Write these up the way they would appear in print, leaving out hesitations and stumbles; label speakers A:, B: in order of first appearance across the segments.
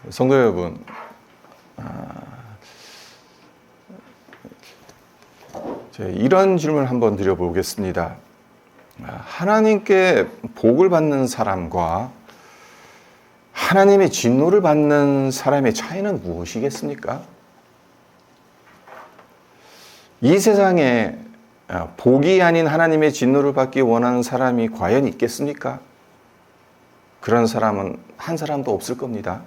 A: 성도 여러분, 이런 질문을 한번 드려보겠습니다. 하나님께 복을 받는 사람과 하나님의 진노를 받는 사람의 차이는 무엇이겠습니까? 이 세상에 복이 아닌 하나님의 진노를 받기 원하는 사람이 과연 있겠습니까? 그런 사람은 한 사람도 없을 겁니다.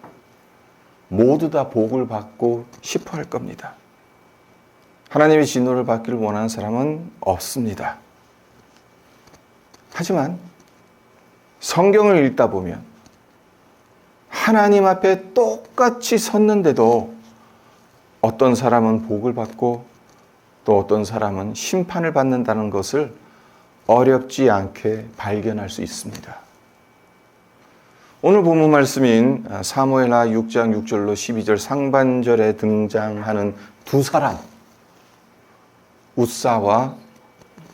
A: 모두 다 복을 받고 싶어 할 겁니다. 하나님의 진노를 받기를 원하는 사람은 없습니다. 하지만 성경을 읽다 보면 하나님 앞에 똑같이 섰는데도 어떤 사람은 복을 받고 또 어떤 사람은 심판을 받는다는 것을 어렵지 않게 발견할 수 있습니다. 오늘 본문 말씀인 사무엘하 6장 6절로 12절 상반절에 등장하는 두 사람, 웃사와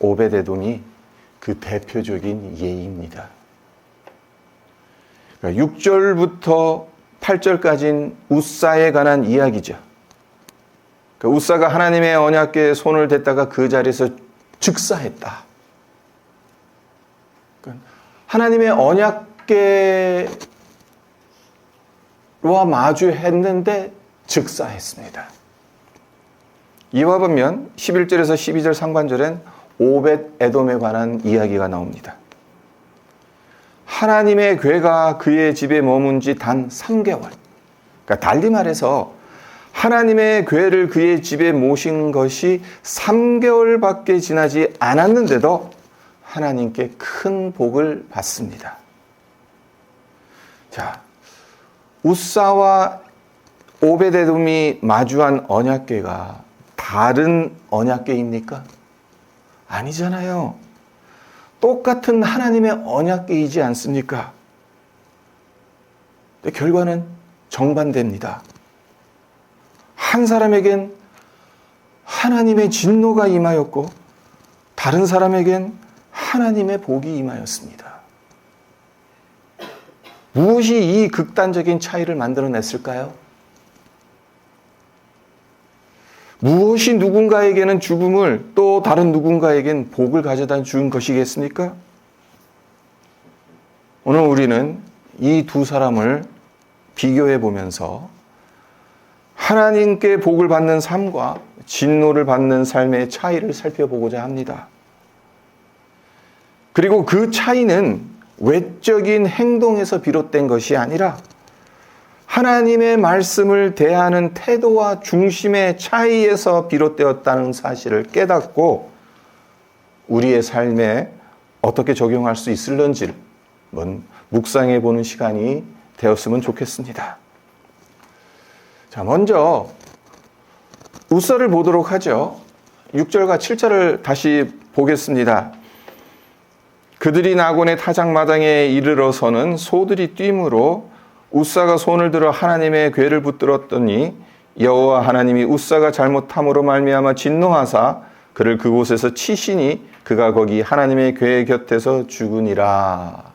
A: 오베데돔이 그 대표적인 예입니다. 6절부터 8절까지는 웃사에 관한 이야기죠. 웃사가 하나님의 언약궤에 손을 댔다가 그 자리에서 즉사했다. 하나님의 언약궤와 마주했는데 즉사했습니다. 이와 보면 11절에서 12절 상반절엔 오벳 에돔에 관한 이야기가 나옵니다. 하나님의 궤가 그의 집에 머문 지 단 3개월. 그러니까 달리 말해서 하나님의 궤를 그의 집에 모신 것이 3개월밖에 지나지 않았는데도 하나님께 큰 복을 받습니다. 자, 웃사와 오베데돔이 마주한 언약궤가 다른 언약궤입니까? 아니잖아요. 똑같은 하나님의 언약궤이지 않습니까? 근데 결과는 정반대입니다. 한 사람에겐 하나님의 진노가 임하였고 다른 사람에겐 하나님의 복이 임하였습니다. 무엇이 이 극단적인 차이를 만들어냈을까요? 무엇이 누군가에게는 죽음을 또 다른 누군가에겐 복을 가져다 준 것이겠습니까? 오늘 우리는 이 두 사람을 비교해 보면서 하나님께 복을 받는 삶과 진노를 받는 삶의 차이를 살펴보고자 합니다. 그리고 그 차이는 외적인 행동에서 비롯된 것이 아니라 하나님의 말씀을 대하는 태도와 중심의 차이에서 비롯되었다는 사실을 깨닫고 우리의 삶에 어떻게 적용할 수 있을런지를 묵상해 보는 시간이 되었으면 좋겠습니다. 자, 먼저 웃사를 보도록 하죠. 6절과 7절을 다시 보겠습니다. 그들이 나곤의 타작마당에 이르러서는 소들이 뛰므로 웃사가 손을 들어 하나님의 궤를 붙들었더니 여호와 하나님이 웃사가 잘못함으로 말미암아 진노하사 그를 그곳에서 치시니 그가 거기 하나님의 궤 곁에서 죽으니라.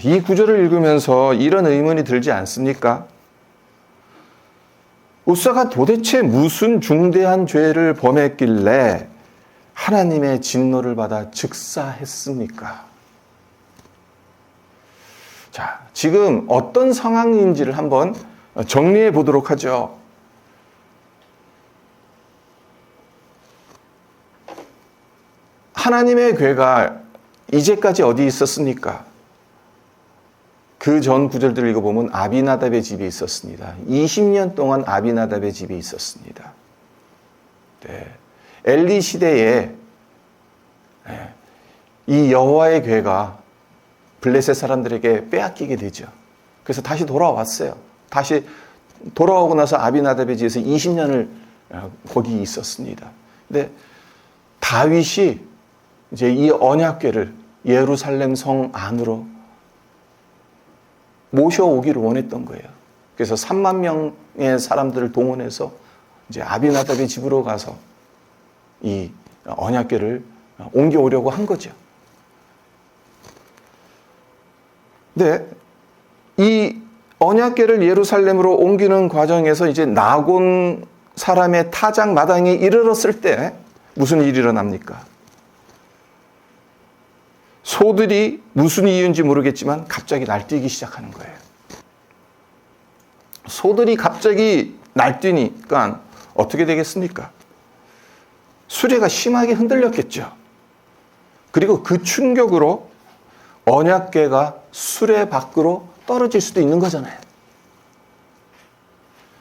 A: 이 구절을 읽으면서 이런 의문이 들지 않습니까? 웃사가 도대체 무슨 중대한 죄를 범했길래 하나님의 진노를 받아 즉사했습니까? 자, 지금 어떤 상황인지를 한번 정리해 보도록 하죠. 하나님의 궤가 이제까지 어디 있었습니까? 그 전 구절들을 읽어보면 아비나답의 집에 있었습니다. 20년 동안 아비나답의 집에 있었습니다. 네. 엘리 시대에 이 여호와의 궤가 블레셋 사람들에게 빼앗기게 되죠. 그래서 다시 돌아왔어요. 다시 돌아오고 나서 아비나답의 집에서 20년을 거기 있었습니다. 근데 다윗이 이제 이 언약궤를 예루살렘 성 안으로 모셔오기를 원했던 거예요. 그래서 3만 명의 사람들을 동원해서 이제 아비나답의 집으로 가서 이 언약궤를 옮겨오려고 한 거죠. 근데 이 언약궤를 예루살렘으로 옮기는 과정에서 이제 나곤 사람의 타작 마당에 이르렀을 때 무슨 일이 일어납니까? 소들이 무슨 이유인지 모르겠지만 갑자기 날뛰기 시작하는 거예요. 소들이 갑자기 날뛰니까 어떻게 되겠습니까? 수레가 심하게 흔들렸겠죠. 그리고 그 충격으로 언약궤가 수레 밖으로 떨어질 수도 있는 거잖아요.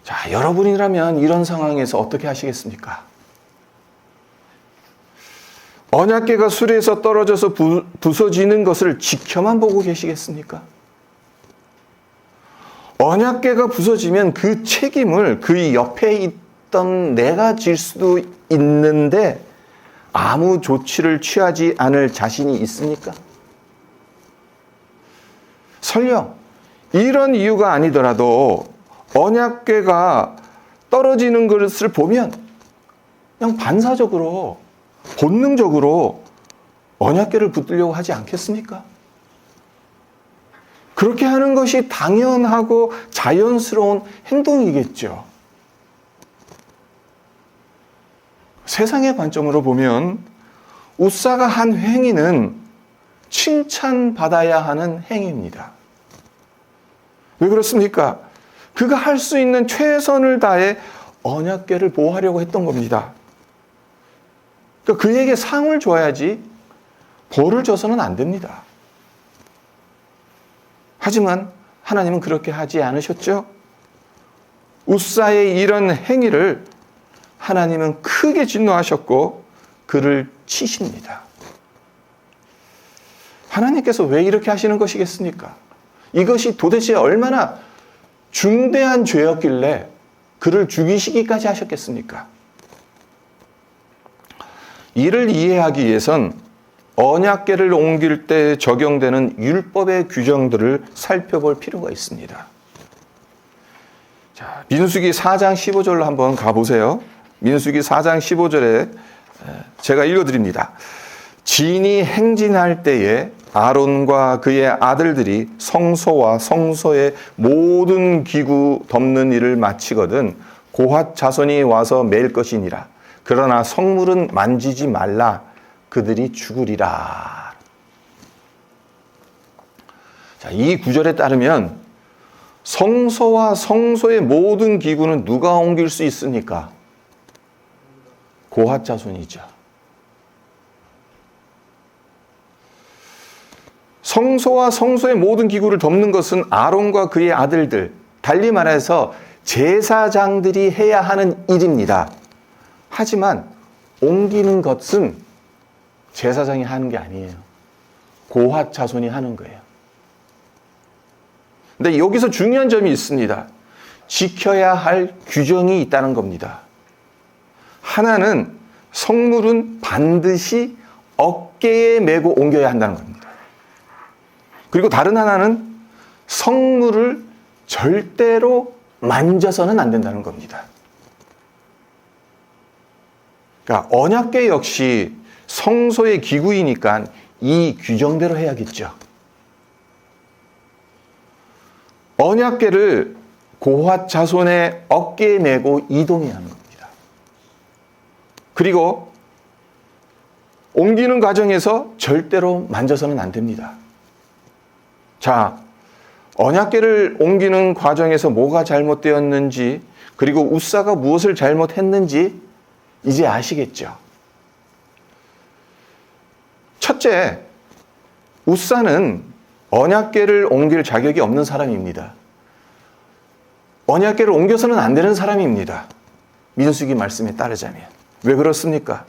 A: 자, 여러분이라면 이런 상황에서 어떻게 하시겠습니까? 언약궤가 수레에서 떨어져서 부서지는 것을 지켜만 보고 계시겠습니까? 언약궤가 부서지면 그 책임을 그 옆에 있던 내가 질 수도 있는데 아무 조치를 취하지 않을 자신이 있습니까? 설령 이런 이유가 아니더라도 언약궤가 떨어지는 것을 보면 그냥 반사적으로 본능적으로 언약궤를 붙들려고 하지 않겠습니까? 그렇게 하는 것이 당연하고 자연스러운 행동이겠죠. 세상의 관점으로 보면 웃사가 한 행위는 칭찬받아야 하는 행위입니다. 왜 그렇습니까? 그가 할 수 있는 최선을 다해 언약궤를 보호하려고 했던 겁니다. 그러니까 그에게 상을 줘야지 벌을 줘서는 안 됩니다. 하지만 하나님은 그렇게 하지 않으셨죠? 웃사의 이런 행위를 하나님은 크게 진노하셨고 그를 치십니다. 하나님께서 왜 이렇게 하시는 것이겠습니까? 이것이 도대체 얼마나 중대한 죄였길래 그를 죽이시기까지 하셨겠습니까? 이를 이해하기 위해선 언약궤를 옮길 때 적용되는 율법의 규정들을 살펴볼 필요가 있습니다. 자, 민수기 4장 15절로 한번 가보세요. 민수기 4장 15절에 제가 읽어드립니다. 진이 행진할 때에 아론과 그의 아들들이 성소와 성소의 모든 기구 덮는 일을 마치거든 고핫 자손이 와서 맬 것이니라. 그러나 성물은 만지지 말라. 그들이 죽으리라. 자, 이 구절에 따르면 성소와 성소의 모든 기구는 누가 옮길 수 있습니까? 고핫 자손이죠. 성소와 성소의 모든 기구를 덮는 것은 아론과 그의 아들들, 달리 말해서 제사장들이 해야 하는 일입니다. 하지만 옮기는 것은 제사장이 하는 게 아니에요. 고핫 자손이 하는 거예요. 근데 여기서 중요한 점이 있습니다. 지켜야 할 규정이 있다는 겁니다. 하나는 성물은 반드시 어깨에 메고 옮겨야 한다는 겁니다. 그리고 다른 하나는 성물을 절대로 만져서는 안 된다는 겁니다. 그러니까 언약궤 역시 성소의 기구이니까 이 규정대로 해야겠죠. 언약궤를 고핫 자손의 어깨에 메고 이동해야 하는 겁니다. 그리고 옮기는 과정에서 절대로 만져서는 안 됩니다. 자, 언약궤를 옮기는 과정에서 뭐가 잘못되었는지, 그리고 웃사가 무엇을 잘못했는지 이제 아시겠죠? 첫째, 웃사는 언약궤를 옮길 자격이 없는 사람입니다. 언약궤를 옮겨서는 안 되는 사람입니다. 민수기 말씀에 따르자면. 왜 그렇습니까?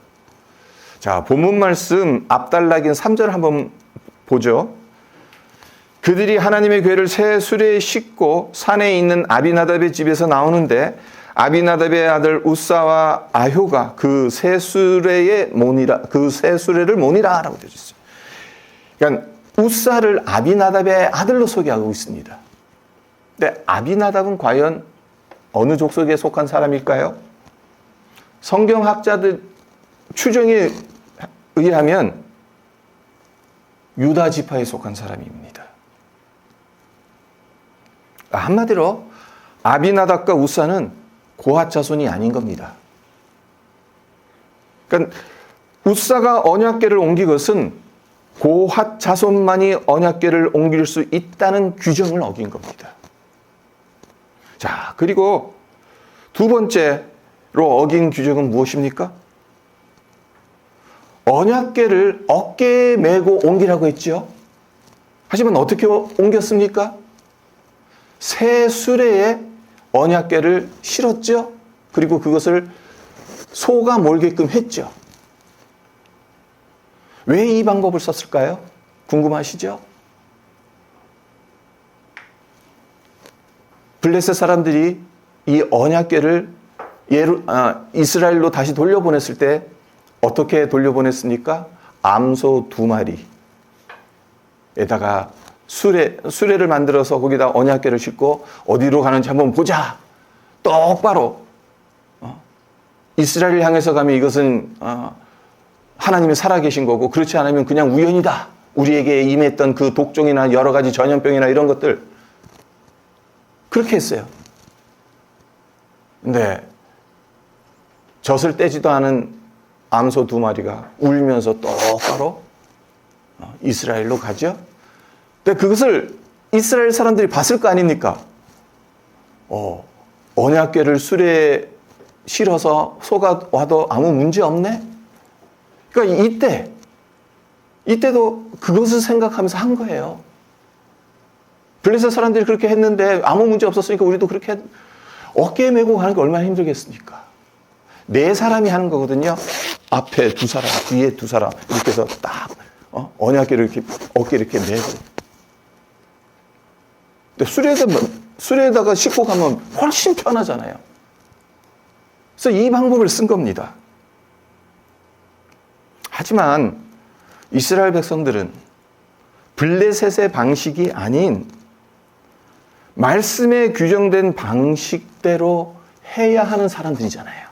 A: 자, 본문 말씀 앞달락인 3절 한번 보죠. 그들이 하나님의 궤를 새 수레에 싣고 산에 있는 아비나답의 집에서 나오는데 아비나답의 아들 웃사와 아효가 그 새 수레를 모니라라고 되어 있어요. 그러니까 웃사를 아비나답의 아들로 소개하고 있습니다. 근데 아비나답은 과연 어느 족속에 속한 사람일까요? 성경학자들 추정에 의하면 유다 지파에 속한 사람입니다. 한마디로 아비나답과 우사는 고핫 자손이 아닌 겁니다. 그러니까 우사가 언약궤를 옮긴 것은 고핫 자손만이 언약궤를 옮길 수 있다는 규정을 어긴 겁니다. 자, 그리고 두 번째로 어긴 규정은 무엇입니까? 언약궤를 어깨에 메고 옮기라고 했죠. 하지만 어떻게 옮겼습니까? 새 수레에 언약궤를 실었죠. 그리고 그것을 소가 몰게끔 했죠. 왜 이 방법을 썼을까요? 궁금하시죠? 블레셋 사람들이 이 언약궤를 이스라엘로 다시 돌려보냈을 때 어떻게 돌려보냈습니까? 암소 2마리에다가 수레를 만들어서 거기다 언약궤를 싣고 어디로 가는지 한번 보자. 똑바로 이스라엘을 향해서 가면 이것은 하나님이 살아계신 거고, 그렇지 않으면 그냥 우연이다. 우리에게 임했던 그 독종이나 여러 가지 전염병이나 이런 것들, 그렇게 했어요. 근데 젖을 떼지도 않은 암소 2마리가 울면서 똑바로 이스라엘로 가죠. 근데 그것을 이스라엘 사람들이 봤을 거 아닙니까? 언약궤를 수레에 실어서 소가 와도 아무 문제 없네? 그러니까 이때도 그것을 생각하면서 한 거예요. 블레셋 사람들이 그렇게 했는데 아무 문제 없었으니까 우리도 그렇게 어깨에 메고 가는 게 얼마나 힘들겠습니까? 네 사람이 하는 거거든요. 앞에 두 사람, 뒤에 두 사람 이렇게 해서 딱 언약궤를 이렇게 어깨에 이렇게 메고. 근데 수레에다가 싣고 가면 훨씬 편하잖아요. 그래서 이 방법을 쓴 겁니다. 하지만 이스라엘 백성들은 블레셋의 방식이 아닌 말씀에 규정된 방식대로 해야 하는 사람들이잖아요.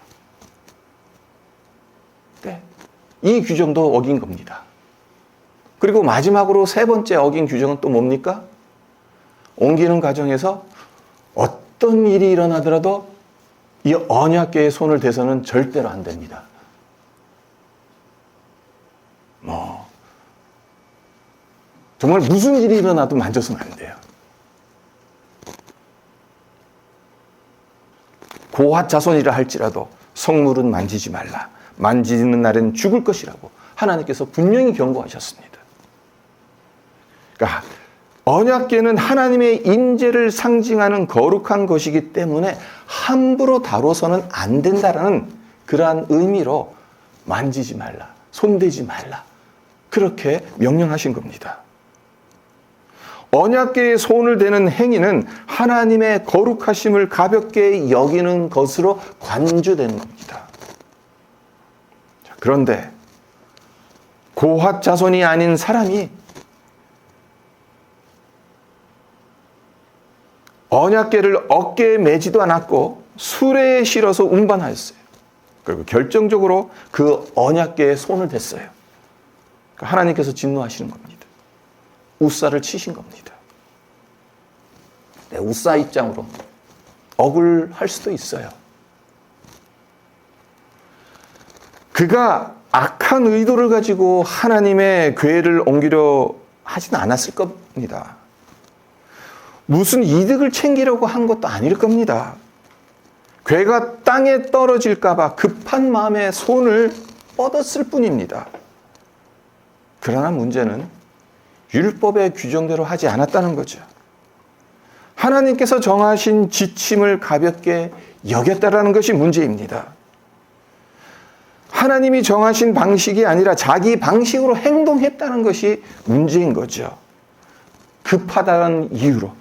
A: 네. 이 규정도 어긴 겁니다. 그리고 마지막으로 세 번째 어긴 규정은 또 뭡니까? 옮기는 과정에서 어떤 일이 일어나더라도 이 언약궤에 손을 대서는 절대로 안 됩니다. 정말 무슨 일이 일어나도 만져서는 안 돼요. 고핫 자손이라 할지라도 성물은 만지지 말라. 만지는 날엔 죽을 것이라고 하나님께서 분명히 경고하셨습니다. 그러니까 언약궤는 하나님의 임재를 상징하는 거룩한 것이기 때문에 함부로 다뤄서는 안 된다라는 그러한 의미로 만지지 말라, 손대지 말라, 그렇게 명령하신 겁니다. 언약궤에 손을 대는 행위는 하나님의 거룩하심을 가볍게 여기는 것으로 간주되는 겁니다. 그런데 고핫 자손이 아닌 사람이 언약궤를 어깨에 매지도 않았고 수레에 실어서 운반하였어요. 그리고 결정적으로 그 언약궤에 손을 댔어요. 하나님께서 진노하시는 겁니다. 우사를 치신 겁니다. 네, 우사 입장으로 억울할 수도 있어요. 그가 악한 의도를 가지고 하나님의 궤를 옮기려 하진 않았을 겁니다. 무슨 이득을 챙기려고 한 것도 아닐 겁니다. 궤가 땅에 떨어질까 봐 급한 마음에 손을 뻗었을 뿐입니다. 그러나 문제는 율법의 규정대로 하지 않았다는 거죠. 하나님께서 정하신 지침을 가볍게 여겼다라는 것이 문제입니다. 하나님이 정하신 방식이 아니라 자기 방식으로 행동했다는 것이 문제인 거죠. 급하다는 이유로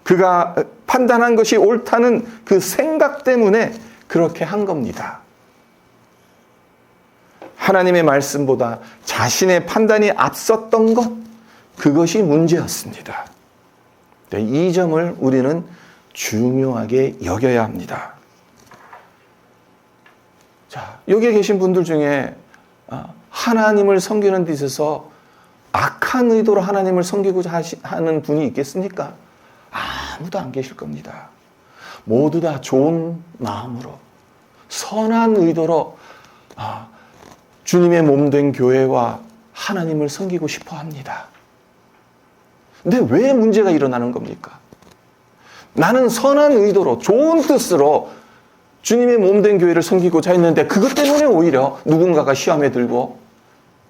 A: 그가 판단한 것이 옳다는 그 생각 때문에 그렇게 한 겁니다. 하나님의 말씀보다 자신의 판단이 앞섰던 것, 그것이 문제였습니다. 이 점을 우리는 중요하게 여겨야 합니다. 자, 여기에 계신 분들 중에 하나님을 섬기는 데 있어서 악한 의도로 하나님을 섬기고자 하는 분이 있겠습니까? 아무도 안 계실 겁니다. 모두 다 좋은 마음으로, 선한 의도로 주님의 몸된 교회와 하나님을 섬기고 싶어 합니다. 근데 왜 문제가 일어나는 겁니까? 나는 선한 의도로, 좋은 뜻으로 주님의 몸된 교회를 섬기고자 했는데 그것 때문에 오히려 누군가가 시험에 들고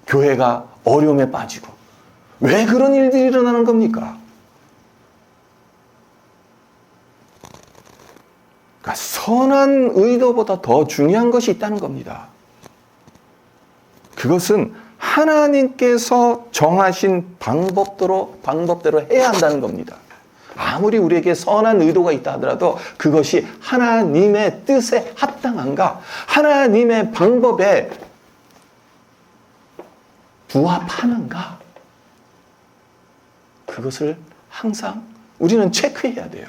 A: 교회가 어려움에 빠지고, 왜 그런 일들이 일어나는 겁니까? 그러니까 선한 의도보다 더 중요한 것이 있다는 겁니다. 그것은 하나님께서 정하신 방법대로 해야 한다는 겁니다. 아무리 우리에게 선한 의도가 있다 하더라도 그것이 하나님의 뜻에 합당한가, 하나님의 방법에 부합하는가, 그것을 항상 우리는 체크해야 돼요.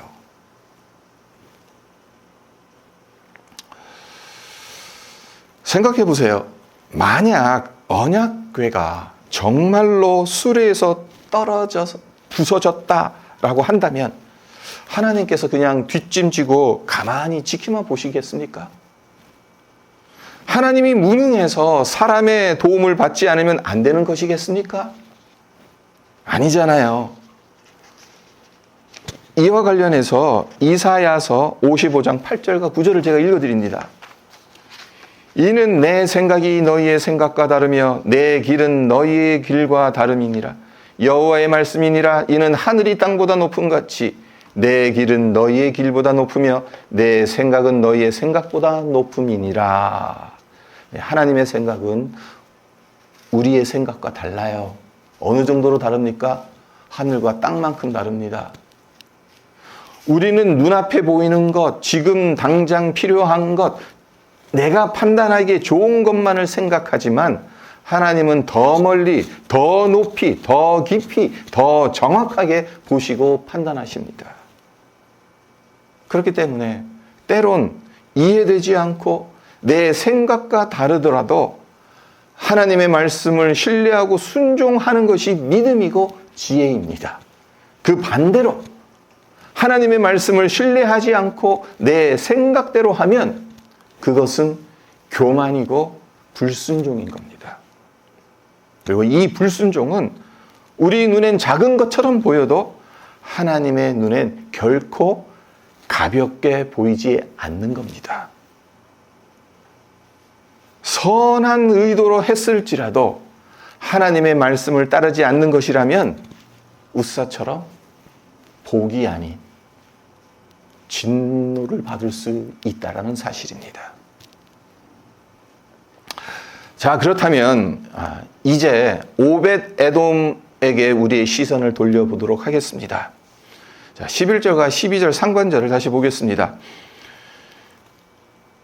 A: 생각해 보세요. 만약 언약궤가 정말로 수레에서 떨어져서 부서졌다라고 한다면 하나님께서 그냥 뒷짐지고 가만히 지키만 보시겠습니까? 하나님이 무능해서 사람의 도움을 받지 않으면 안 되는 것이겠습니까? 아니잖아요. 이와 관련해서 이사야서 55장 8절과 9절을 제가 읽어드립니다. 이는 내 생각이 너희의 생각과 다르며 내 길은 너희의 길과 다름이니라. 여호와의 말씀이니라. 이는 하늘이 땅보다 높음 같이 내 길은 너희의 길보다 높으며 내 생각은 너희의 생각보다 높음이니라. 하나님의 생각은 우리의 생각과 달라요. 어느 정도로 다릅니까? 하늘과 땅만큼 다릅니다. 우리는 눈앞에 보이는 것, 지금 당장 필요한 것, 내가 판단하기에 좋은 것만을 생각하지만 하나님은 더 멀리, 더 높이, 더 깊이, 더 정확하게 보시고 판단하십니다. 그렇기 때문에 때론 이해되지 않고 내 생각과 다르더라도 하나님의 말씀을 신뢰하고 순종하는 것이 믿음이고 지혜입니다. 그 반대로 하나님의 말씀을 신뢰하지 않고 내 생각대로 하면 그것은 교만이고 불순종인 겁니다. 그리고 이 불순종은 우리 눈엔 작은 것처럼 보여도 하나님의 눈엔 결코 가볍게 보이지 않는 겁니다. 선한 의도로 했을지라도 하나님의 말씀을 따르지 않는 것이라면 웃사처럼 복이 아닌 진노를 받을 수 있다는 사실입니다. 자, 그렇다면 이제 오벳 에돔에게 우리의 시선을 돌려보도록 하겠습니다. 자, 11절과 12절 상반절을 다시 보겠습니다.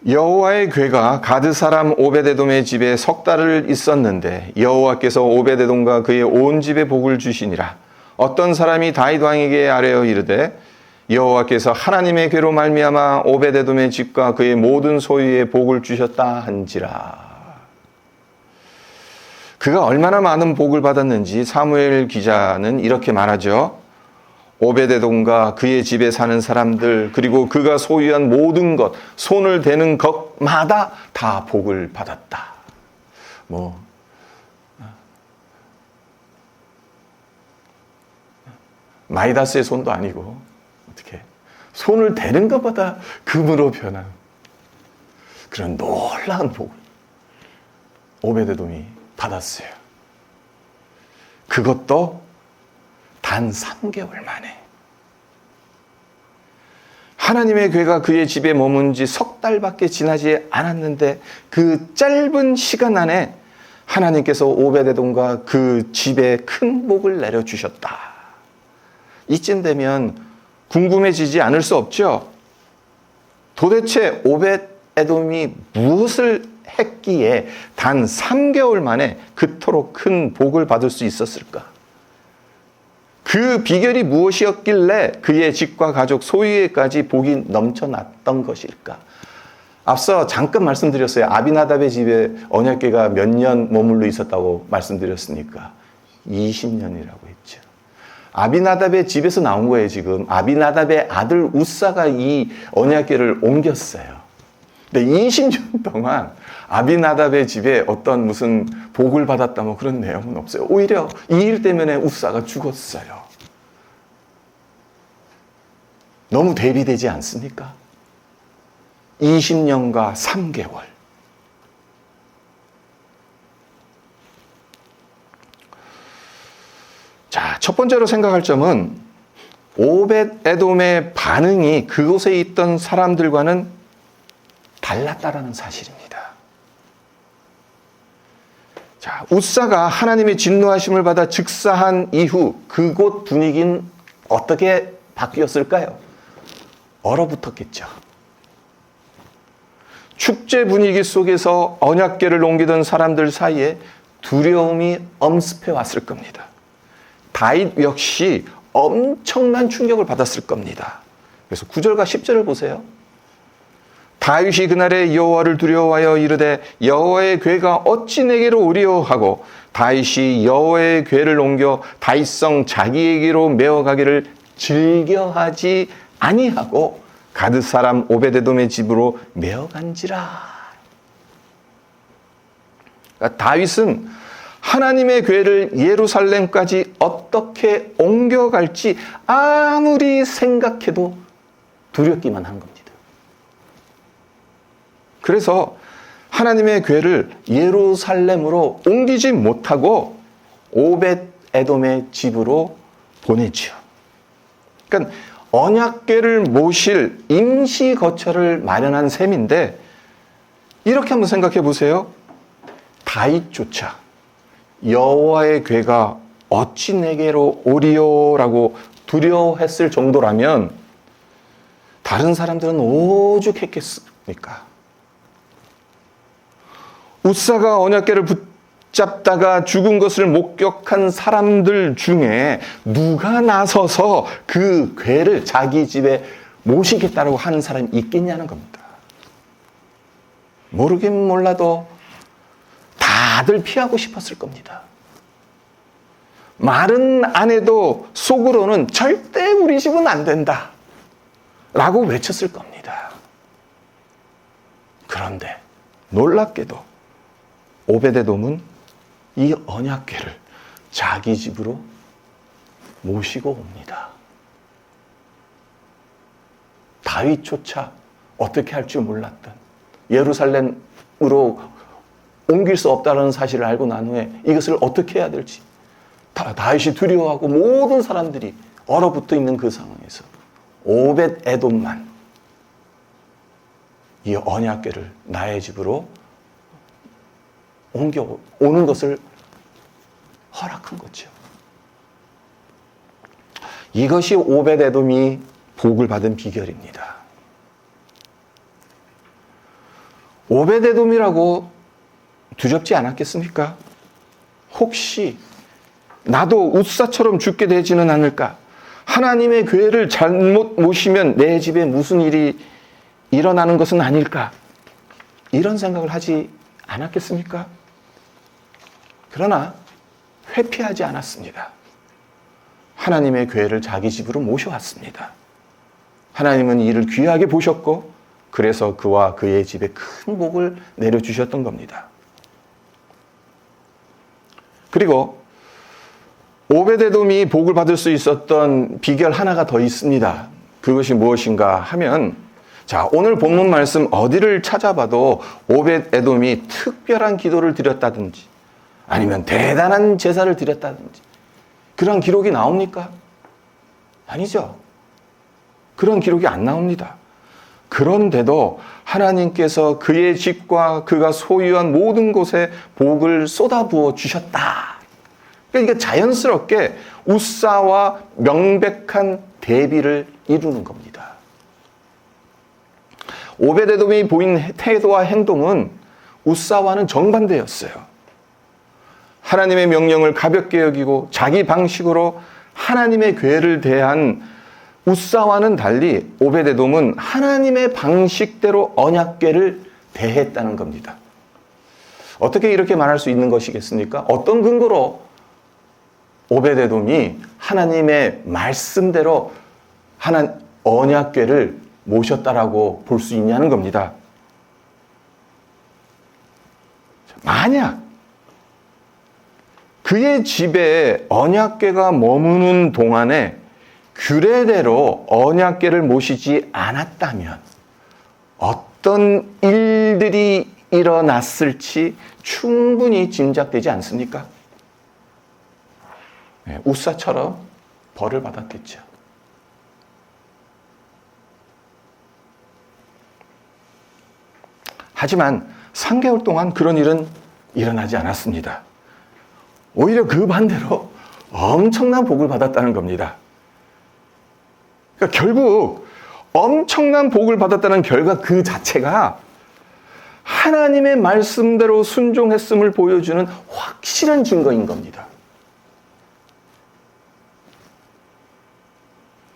A: 여호와의 궤가 가드 사람 오벳 에돔의 집에 석 달을 있었는데 여호와께서 오벳 에돔과 그의 온 집에 복을 주시니라. 어떤 사람이 다윗 왕에게 아뢰어 이르되 여호와께서 하나님의 궤로 말미암아 오벳 에돔의 집과 그의 모든 소유에 복을 주셨다 한지라. 그가 얼마나 많은 복을 받았는지 사무엘 기자는 이렇게 말하죠. 오벳 에돔과 그의 집에 사는 사람들, 그리고 그가 소유한 모든 것, 손을 대는 것마다 다 복을 받았다. 마이다스의 손도 아니고 어떻게 손을 대는 것보다 금으로 변한 그런 놀라운 복을 오벳 에돔이 받았어요. 그것도 단 3개월 만에. 하나님의 궤가 그의 집에 머문 지 석 달밖에 지나지 않았는데 그 짧은 시간 안에 하나님께서 오벳 에돔과 그 집에 큰 복을 내려주셨다. 이쯤 되면 궁금해지지 않을 수 없죠. 도대체 오벳 에돔이 무엇을 했기에 단 3개월 만에 그토록 큰 복을 받을 수 있었을까? 그 비결이 무엇이었길래 그의 집과 가족 소유에까지 복이 넘쳐났던 것일까? 앞서 잠깐 말씀드렸어요. 아비나답의 집에 언약궤가 몇 년 머물러 있었다고 말씀드렸으니까 20년이라고 했죠. 아비나답의 집에서 나온 거예요, 지금. 아비나답의 아들 우사가 이 언약궤를 옮겼어요. 근데 20년 동안 아비나답의 집에 어떤 무슨 복을 받았다 뭐 그런 내용은 없어요. 오히려 이 일 때문에 우사가 죽었어요. 너무 대비되지 않습니까? 20년과 3개월. 자, 첫 번째로 생각할 점은 오벳 에돔의 반응이 그곳에 있던 사람들과는 달랐다라는 사실입니다. 자, 우사가 하나님의 진노하심을 받아 즉사한 이후 그곳 분위기는 어떻게 바뀌었을까요? 얼어붙었겠죠. 축제 분위기 속에서 언약궤를 옮기던 사람들 사이에 두려움이 엄습해 왔을 겁니다. 다윗 역시 엄청난 충격을 받았을 겁니다. 그래서 9절과 10절을 보세요. 다윗이 그날에 여호와를 두려워하여 이르되 여호와의 궤가 어찌 내게로 오리오 하고 다윗이 여호와의 궤를 옮겨 다윗성 자기에게로 메어가기를 즐겨하지 아니하고 가드 사람 오베데돔의 집으로 메어간지라. 그러니까 다윗은 하나님의 궤를 예루살렘까지 어떻게 옮겨갈지 아무리 생각해도 두렵기만 한 겁니다. 그래서 하나님의 궤를 예루살렘으로 옮기지 못하고 오벳 에돔의 집으로 보내지요. 그러니까 언약궤를 모실 임시 거처를 마련한 셈인데 이렇게 한번 생각해 보세요. 다윗조차 여호와의 궤가 어찌 내게로 오리오라고 두려워했을 정도라면 다른 사람들은 오죽했겠습니까? 우사가 언약궤를 붙잡다가 죽은 것을 목격한 사람들 중에 누가 나서서 그 궤를 자기 집에 모시겠다고 하는 사람이 있겠냐는 겁니다. 모르긴 몰라도 다들 피하고 싶었을 겁니다. 말은 안 해도 속으로는 절대 우리 집은 안 된다 라고 외쳤을 겁니다. 그런데 놀랍게도 오베데돔은 이 언약궤를 자기 집으로 모시고 옵니다. 다윗조차 어떻게 할 줄 몰랐던 예루살렘으로 옮길 수 없다는 사실을 알고 난 후에 이것을 어떻게 해야 될지 다윗이 두려워하고 모든 사람들이 얼어붙어 있는 그 상황에서 오벳 에돔만 이 언약궤를 나의 집으로 옮겨오는 것을 허락한 거죠. 이것이 오벳 에돔이 복을 받은 비결입니다. 오벳 에돔이라고 두렵지 않았겠습니까? 혹시 나도 우사처럼 죽게 되지는 않을까? 하나님의 궤를 잘못 모시면 내 집에 무슨 일이 일어나는 것은 아닐까? 이런 생각을 하지 않았겠습니까? 그러나 회피하지 않았습니다. 하나님의 궤를 자기 집으로 모셔왔습니다. 하나님은 이를 귀하게 보셨고 그래서 그와 그의 집에 큰 복을 내려주셨던 겁니다. 그리고 오베데돔이 복을 받을 수 있었던 비결 하나가 더 있습니다. 그것이 무엇인가 하면 자, 오늘 본문 말씀 어디를 찾아봐도 오벳 에돔이 특별한 기도를 드렸다든지 아니면 대단한 제사를 드렸다든지 그런 기록이 나옵니까? 아니죠. 그런 기록이 안 나옵니다. 그런데도 하나님께서 그의 집과 그가 소유한 모든 곳에 복을 쏟아부어 주셨다. 그러니까 자연스럽게 우사와 명백한 대비를 이루는 겁니다. 오베데돔이 보인 태도와 행동은 우사와는 정반대였어요. 하나님의 명령을 가볍게 여기고 자기 방식으로 하나님의 궤를 대한 우사와는 달리 오베데돔은 하나님의 방식대로 언약궤를 대했다는 겁니다. 어떻게 이렇게 말할 수 있는 것이겠습니까? 어떤 근거로 오베데돔이 하나님의 말씀대로 언약궤를 모셨다라고 볼 수 있냐는 겁니다. 만약 그의 집에 언약궤가 머무는 동안에 규례대로 언약궤를 모시지 않았다면 어떤 일들이 일어났을지 충분히 짐작되지 않습니까? 네, 우사처럼 벌을 받았겠죠. 하지만 3개월 동안 그런 일은 일어나지 않았습니다. 오히려 그 반대로 엄청난 복을 받았다는 겁니다. 그러니까 결국 엄청난 복을 받았다는 결과 그 자체가 하나님의 말씀대로 순종했음을 보여주는 확실한 증거인 겁니다.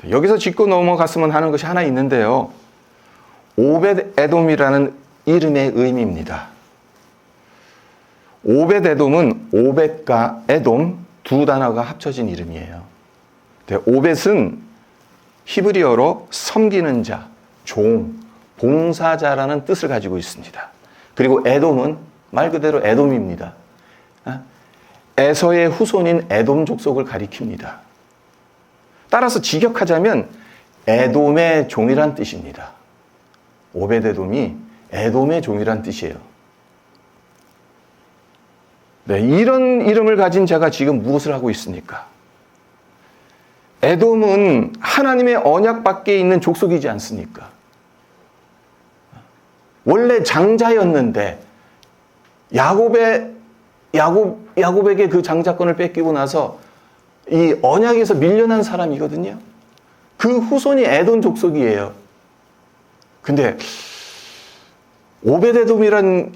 A: 여기서 짚고 넘어갔으면 하는 것이 하나 있는데요. 오벳에돔이라는 이름의 의미입니다. 오벳에돔은 오벳과 에돔 두 단어가 합쳐진 이름이에요. 오벳은 히브리어로 섬기는 자, 종, 봉사자라는 뜻을 가지고 있습니다. 그리고 에돔은 말 그대로 에돔입니다. 에서의 후손인 에돔 족속을 가리킵니다. 따라서 직역하자면 에돔의 종이란 뜻입니다. 오벳에돔이 에돔의 종이란 뜻이에요. 네, 이런 이름을 가진 자가 지금 무엇을 하고 있습니까? 에돔은 하나님의 언약 밖에 있는 족속이지 않습니까? 원래 장자였는데 야곱에게 그 장자권을 뺏기고 나서 이 언약에서 밀려난 사람이거든요. 그 후손이 에돔 족속이에요. 근데 오벳에돔이란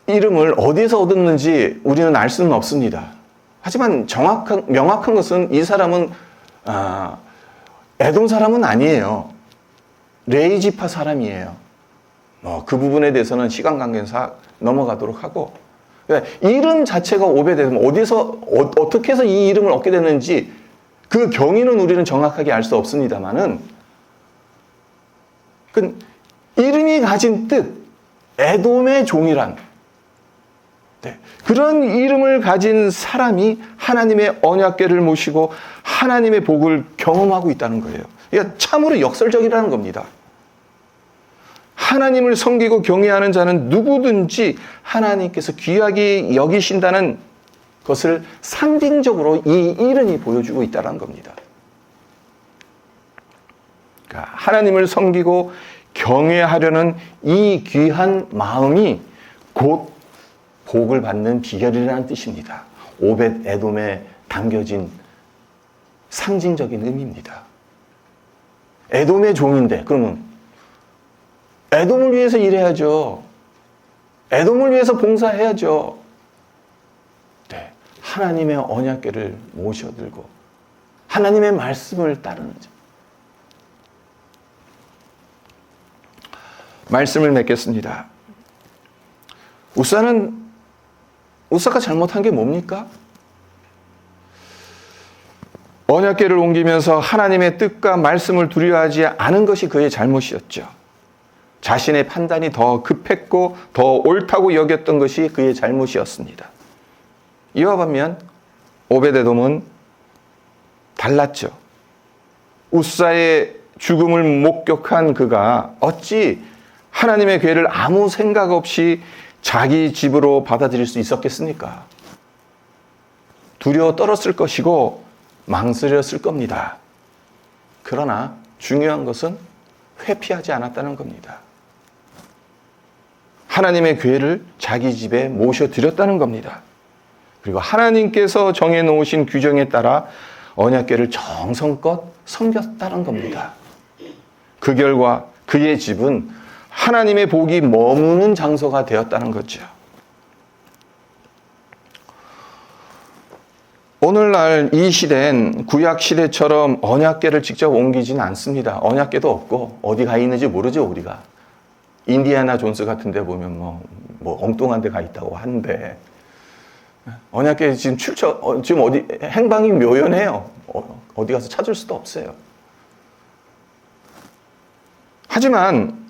A: 이름을 어디서 얻었는지 우리는 알 수는 없습니다. 하지만 명확한 것은 이 사람은 에돔 사람은 아니에요. 레이지파 사람이에요. 그 부분에 대해서는 시간 관계상 넘어가도록 하고, 이름 자체가 오벳에돔, 어디서 어떻게 해서 이 이름을 얻게 됐는지 그 경위는 우리는 정확하게 알 수 없습니다만은, 그 이름이 가진 뜻, 에돔의 종이란, 그런 이름을 가진 사람이 하나님의 언약궤를 모시고 하나님의 복을 경험하고 있다는 거예요. 그러니까 참으로 역설적이라는 겁니다. 하나님을 섬기고 경외하는 자는 누구든지 하나님께서 귀하게 여기신다는 것을 상징적으로 이 이름이 보여주고 있다는 겁니다. 그러니까 하나님을 섬기고 경외하려는 이 귀한 마음이 곧 복을 받는 비결이라는 뜻입니다. 오벳에돔에 담겨진 상징적인 의미입니다. 에돔의 종인데 그러면 에돔을 위해서 일해야죠. 에돔을 위해서 봉사해야죠. 네, 하나님의 언약궤를 모셔들고 하나님의 말씀을 따르는 자. 말씀을 맺겠습니다. 우사가 잘못한 게 뭡니까? 언약궤를 옮기면서 하나님의 뜻과 말씀을 두려워하지 않은 것이 그의 잘못이었죠. 자신의 판단이 더 급했고 더 옳다고 여겼던 것이 그의 잘못이었습니다. 이와 반면 오벳에돔은 달랐죠. 우사의 죽음을 목격한 그가 어찌 하나님의 궤를 아무 생각 없이 자기 집으로 받아들일 수 있었겠습니까? 두려워 떨었을 것이고 망설였을 겁니다. 그러나 중요한 것은 회피하지 않았다는 겁니다. 하나님의 궤를 자기 집에 모셔드렸다는 겁니다. 그리고 하나님께서 정해놓으신 규정에 따라 언약궤를 정성껏 섬겼다는 겁니다. 그 결과 그의 집은 하나님의 복이 머무는 장소가 되었다는 거죠. 오늘날 이 시대엔 구약 시대처럼 언약궤를 직접 옮기지는 않습니다. 언약궤도 없고 어디 가 있는지 모르죠, 우리가. 인디애나 존스 같은 데 보면 뭐 엉뚱한 데 가 있다고 하는데, 언약궤 지금 지금 어디 행방이 묘연해요. 어디 가서 찾을 수도 없어요. 하지만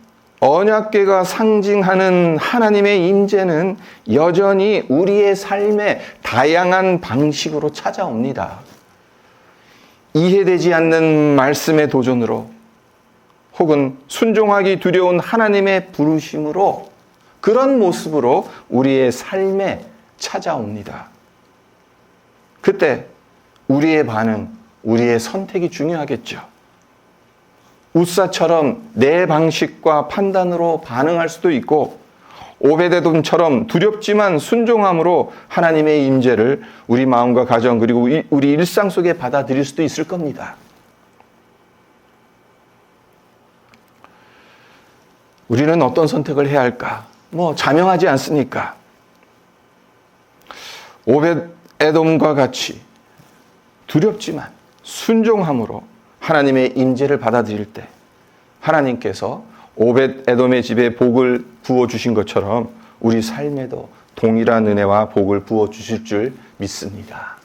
A: 언약궤가 상징하는 하나님의 임재는 여전히 우리의 삶에 다양한 방식으로 찾아옵니다. 이해되지 않는 말씀의 도전으로, 혹은 순종하기 두려운 하나님의 부르심으로, 그런 모습으로 우리의 삶에 찾아옵니다. 그때 우리의 반응, 우리의 선택이 중요하겠죠. 웃사처럼 내 방식과 판단으로 반응할 수도 있고, 오베데돔처럼 두렵지만 순종함으로 하나님의 임재를 우리 마음과 가정, 그리고 우리 일상 속에 받아들일 수도 있을 겁니다. 우리는 어떤 선택을 해야 할까? 자명하지 않습니까? 오벳에돔과 같이 두렵지만 순종함으로 하나님의 임재를 받아들일 때 하나님께서 오벳에돔의 집에 복을 부어주신 것처럼 우리 삶에도 동일한 은혜와 복을 부어주실 줄 믿습니다.